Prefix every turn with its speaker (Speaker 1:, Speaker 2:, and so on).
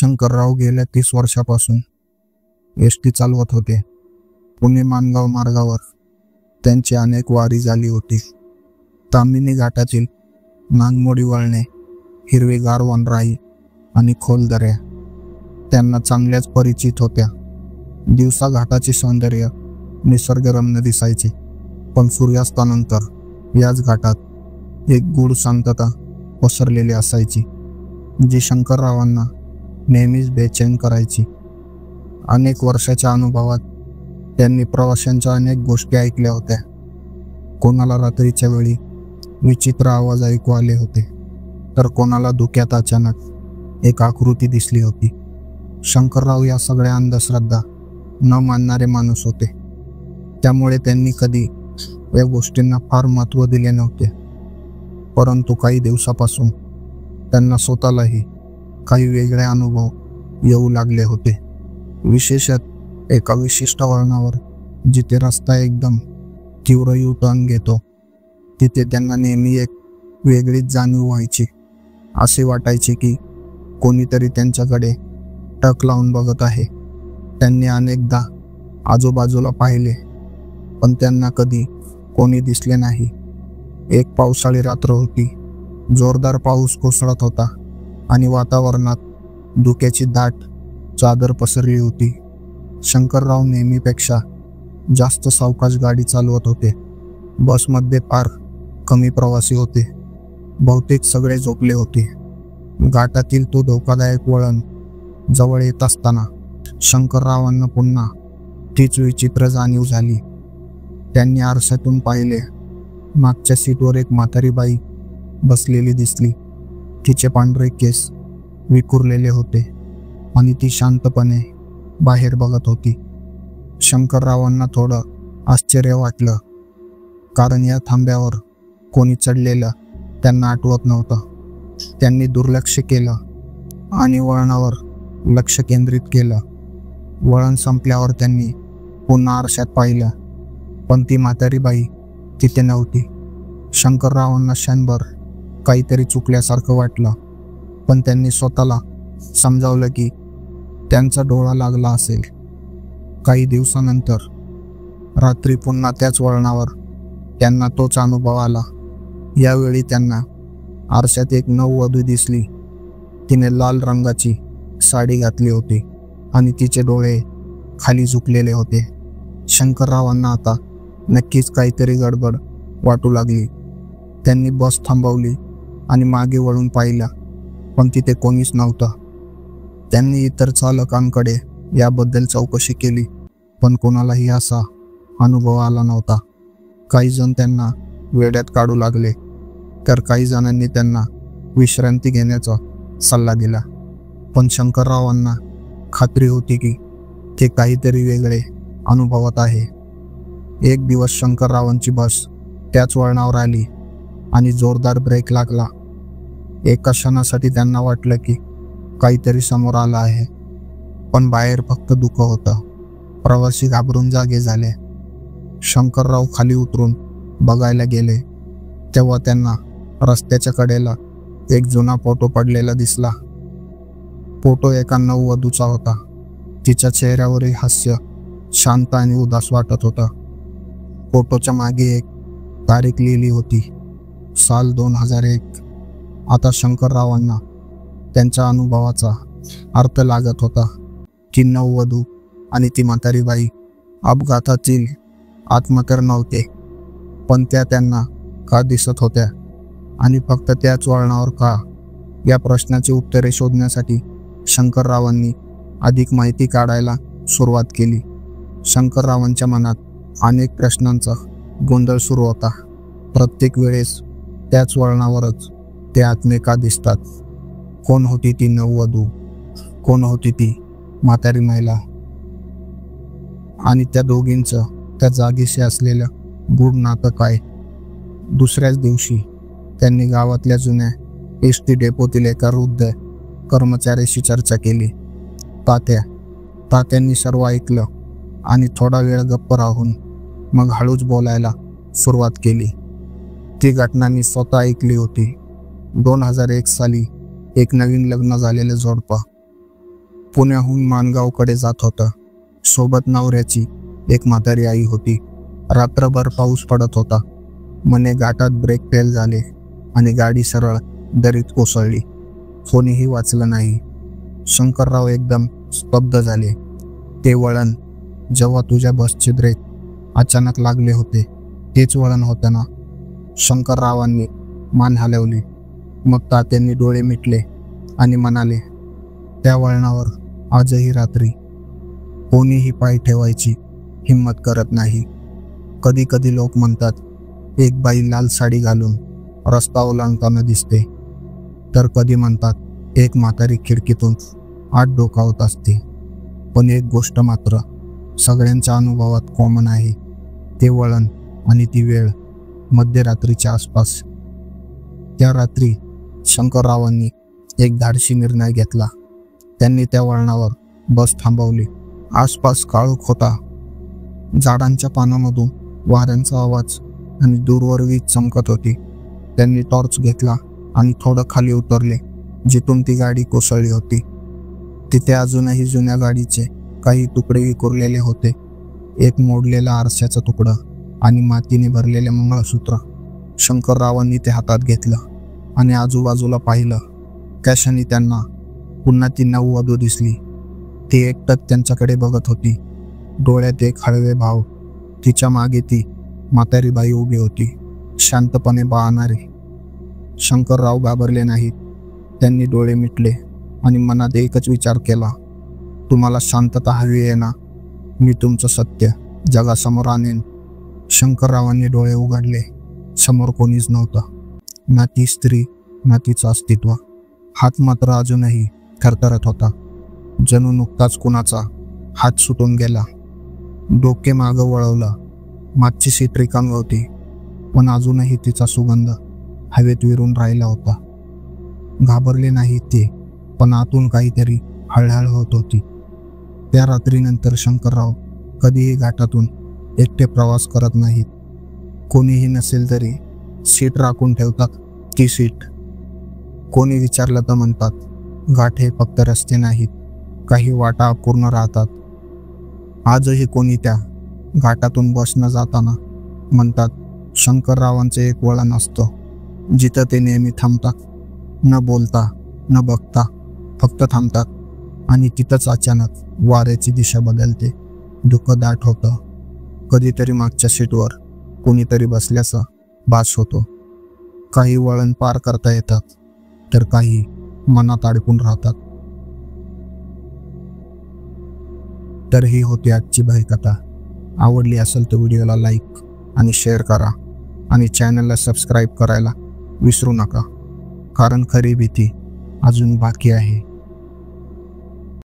Speaker 1: शंकरराव गेल्या 30 वर्षापासून एसटी चालवत होते. पुणे माणगाव मार्गावर त्यांची अनेक वारी झाली होती. ताम्हिणी घाटातील नागमोडी वळणे, हिरवेगार वनराई आणि खोल दऱ्या त्यांना चांगल्याच परिचित होत्या. दिवसा घाटाचे सौंदर्य निसर्गरम्य दिसायचे, पण सूर्यास्तानंतर याच घाटात एक गूढ शांतता पसरलेली असायची, जी शंकररावांना नेहमीच बेचैन करायची. अनेक वर्षाच्या अनुभवात त्यांनी प्रवाशांच्या अनेक गोष्टी ऐकल्या होत्या. कोणाला रात्रीच्या वेळी विचित्र आवाज ऐकू आले होते, तर कोणाला धुक्यात अचानक एक आकृती दिसली होती. शंकरराव या सगळ्या अंधश्रद्धा न मानणारे माणूस होते, त्यामुळे त्यांनी कधी या गोष्टींना फार महत्त्व दिले नव्हते. परंतु काही दिवसापासून त्यांना स्वतःलाही काही वेगळे अनुभव येऊ लागले होते. विशेषत एका विशिष्ट वळणावर, जिथे रस्ता एकदम तीव्र यू-टर्न घेतो, तिथे त्यांना नेहमी एक वेगळीच जाणीव व्हायची. असे वाटायचे की कोणीतरी त्यांच्याकडे टक लावून बघत आहे. त्यांनी अनेकदा आजूबाजूला पाहिले, पण त्यांना कधी कोणी दिसले नाही. एक पावसाळी रात्र होती. जोरदार पाऊस कोसळत होता आणि वातावरणात धुक्याची दाट चादर पसरली होती. शंकरराव नेहमीपेक्षा जास्त सावकाश गाडी चालवत होते. बसमध्ये फार कमी प्रवासी होते. बहुतेक सगळे झोपले होते. घाटातील तो धोकादायक वळण जवळ येत असताना शंकररावांना पुन्हा तीच विचित्र जाणीव झाली. त्यांनी आरशातून पाहिले. मागच्या सीटवर एक म्हातारी बाई बसलेली दिसली. तिचे पांढरे केस विखुरलेले होते आणि ती शांतपणे बाहेर बघत होती. शंकररावांना थोडं आश्चर्य वाटलं, कारण या थांब्यावर कोणी चढलेलं त्यांना आठवत नव्हतं. त्यांनी दुर्लक्ष केलं आणि वळणावर लक्ष केंद्रित केलं. वळण संपल्यावर त्यांनी पुन्हा आरशात पाहिलं, पण ती म्हातारी बाई तिथे नव्हती. शंकररावांना क्षणभर काहीतरी चुकल्यासारखं वाटलं, पण त्यांनी स्वतःला समजावलं की त्यांचा डोळा लागला असेल. काही दिवसानंतर रात्री पुन्हा त्याच वळणावर त्यांना तोच अनुभव आला. यावेळी त्यांना आरशात एक नववधू दिसली. तिने लाल रंगाची साडी घातली होती आणि तिचे डोळे खाली झुकलेले होते. शंकररावांना आता नक्कीच काहीतरी गडबड वाटू लागली. त्यांनी बस थांबवली आणि मागे वळून पाहिलं, पण तिथे कोणीच नव्हतं. त्यांनी इतर चालकांकडे याबद्दल चौकशी केली, पण कोणालाही असा अनुभव आला नव्हता. काही जण त्यांना वेड्यात काढू लागले, तर काही जणांनी त्यांना विश्रांती घेण्याचा सल्ला दिला. पण शंकररावांना खात्री होती की ते काहीतरी वेगळे अनुभवत आहे. एक दिवस शंकररावांची बस त्याच वळणावर आली आणि जोरदार ब्रेक लागला. एका क्षणासाठी त्यांना वाटलं की काहीतरी समोर आलं आहे, पण बाहेर फक्त धुकं होतं. प्रवासी घाबरून जागे झाले. शंकरराव खाली उतरून बघायला गेले, तेव्हा त्यांना रस्त्याच्या कडेला एक जुना फोटो पडलेला दिसला. फोटो एका नववधूचा होता. तिच्या चेहऱ्यावरही हास्य शांत आणि उदास वाटत होतं. फोटोच्या मागे एक तारीख लिहिली होती, साल 2001. आता शंकररावांना त्यांच्या अनुभवाचा अर्थ लागत होता. ती नववधू आणि ती म्हातारी बाई अपघातातील आत्मा तर नव्हते, पण त्या त्यांना का दिसत होत्या आणि फक्त त्याच वळणावर का? या प्रश्नाची उत्तरे शोधण्यासाठी शंकररावांनी अधिक माहिती काढायला सुरुवात केली. शंकररावांच्या मनात अनेक प्रश्नांचा गोंधळ सुरू होता. प्रत्येक वेळेस त्याच वळणावरच ते आत्मे का दिसतात? कोण होती ती नववधू? कोण होती ती म्हातारी महिला? आणि त्या दोघींचं त्या जागीशी असलेलं गूढ नातं काय? दुसऱ्याच दिवशी त्यांनी गावातल्या जुन्या एसटी डेपोतील एका वृद्ध कर्मचाऱ्याशी चर्चा केली. तात्यांनी सर्व ऐकलं आणि थोडा वेळ गप्प राहून मग हळूच बोलायला सुरुवात केली. ती घटना मी स्वतः ऐकली होती. 2001 साली एक नवीन लग्न झालेले जोडपं पुण्याहून माणगावकडे जात होता. सोबत नवऱ्याची एक म्हातारी आई होती. रात्रभर पाऊस पडत होता. मने घाटात ब्रेक फेल झाले आणि गाडी सरळ दरीत कोसळली. कोणीही वाचलं नाही. शंकरराव एकदम स्तब्ध झाले. ते वळण जेव्हा तुझ्या बसचे ब्रेक अचानक लागले होते तेच वळण होतं ना? शंकररावांनी मान हलवली. मग तात्यांनी डोळे मिटले आणि म्हणाले, त्या वळणावर आजही रात्री कोणीही पाय ठेवायची हिंमत करत नाही. कधी कधी लोक म्हणतात एक बाई लाल साडी घालून रस्ता ओलांडताना दिसते, तर कधी म्हणतात एक म्हातारी खिडकीतून आत डोकावत असते. पण एक गोष्ट मात्र सगळ्यांच्या अनुभवात कॉमन आहे, ते वळण आणि ती वेळ मध्यरात्रीच्या आसपास. त्या रात्री शंकररावांनी एक धाडसी निर्णय घेतला. त्यांनी त्या वळणावर बस थांबवली. आसपास काळोख होता. झाडांच्या पानामधून वाऱ्यांचा आवाज आणि दूरवर वीज चमकत होती. त्यांनी टॉर्च घेतला आणि थोडं खाली उतरले जिथून ती गाडी कोसळली होती. तिथे अजूनही जुन्या गाडीचे काही तुकडे विखुरलेले होते. एक मोडलेला आरशाचं तुकडं आणि मातीने भरलेले मंगळसूत्र. शंकररावांनी ते हातात घेतलं आणि आजूबाजूला पाहिलं. कॅशाने त्यांना पुन्हा ती नववधू दिसली. ती एकटक त्यांच्याकडे बघत होती. डोळ्यात एक हळवे भाव. तिच्या मागे ती म्हातारी बाई उभी होती, शांतपणे पाहणारी. शंकरराव घाबरले नाहीत. त्यांनी डोळे मिटले आणि मनात एकच विचार केला, तुम्हाला शांतता हवी आहे ना? मी तुमचं सत्य जगासमोर आणेन. शंकररावांनी डोळे उघडले. समोर कोणीच नव्हतं. ना ती स्त्री, ना तिचं अस्तित्व. हात मात्र अजूनही थरथरत होता, जणू नुकताच कुणाचा हात सुटून गेला. डोके मागं वळवलं. मागची सीट रिकामी होती, पण अजूनही तिचा सुगंध हवेत विरून राहिला होता. घाबरले नाही ते, पण आतून काहीतरी हळहळ होत होती. त्या रात्रीनंतर शंकरराव कधीही घाटातून एकटे प्रवास करत नाहीत. कोणीही नसेल तरी सीट राखून ठेवतात ती सीट. कोणी विचारलं तर म्हणतात घाट हे फक्त रस्ते नाहीत, काही वाटा अपूर्ण राहतात. आजही कोणी त्या घाटातून बसनं जाताना म्हणतात शंकररावांचं एक वळण असतं जिथं ते नेहमी थांबतात. न बोलता न बघता फक्त थांबतात. आणि तिथंच अचानक वाऱ्याची दिशा बदलते. धुकं दाट होतं. कधीतरी मागच्या सीटवर कोणीतरी बसल्याचा भास होतो. काही वळण पार करता येतात, तर काही मनात अडकून राहतात. तर ही होती आजची भयकथा. आवडली असेल तर व्हिडिओला लाईक आणि शेअर करा आणि चॅनलला सबस्क्राईब करायला विसरू नका, कारण खरी भीती अजून बाकी आहे.